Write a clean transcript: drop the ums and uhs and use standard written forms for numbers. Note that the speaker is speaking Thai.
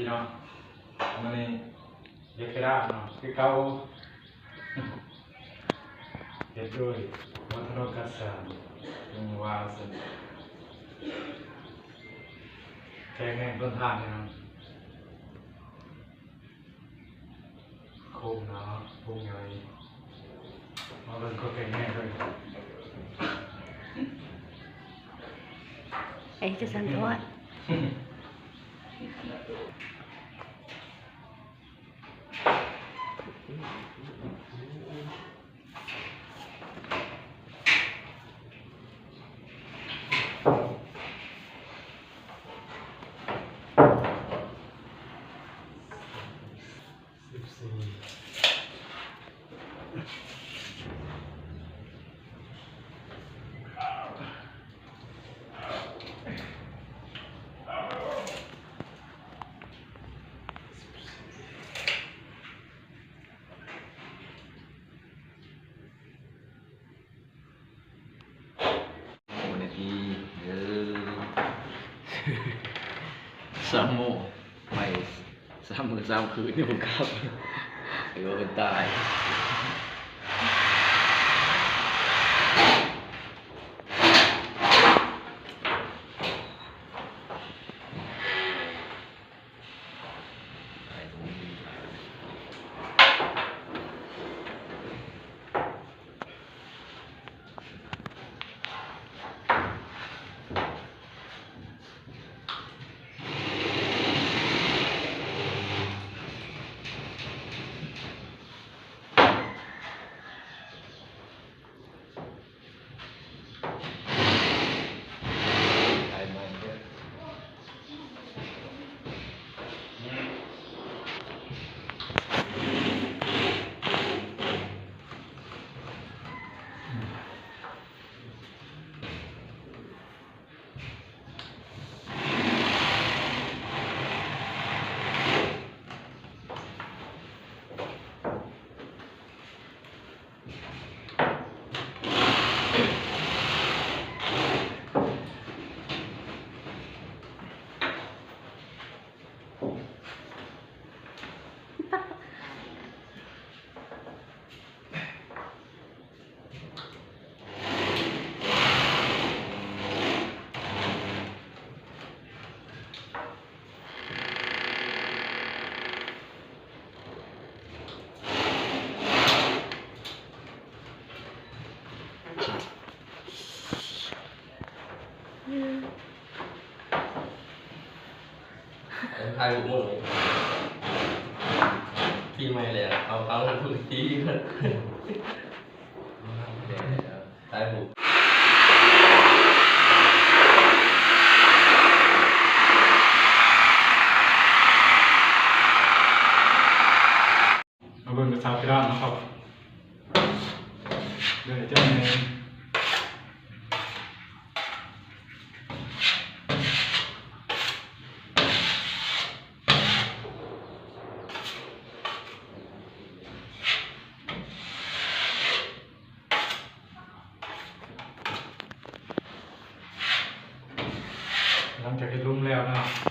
พี่น้องมันนี่เยอะกระด้างเนาะคือเขาเก็บด้วยวัฒนกัสสานลุงวาสแกงแมงต้นทานเนี่ยนะโคมเนาะพุงใหญ่มาเป็นก็แกงแม่ด้วยไอ้จะสั่นทอดสามโมไม่3 มื้อ 3 คืนนี่ผมครับหรือว่าเป็นตายทายบุกมือปีใหม่เลยเอาทันทุกทีมันทายบุกมาเบิ่งกระซาวกระด้างนะครับเดี๋ยวจะมีหลังจากที่ลุ่มแล้วนะครับ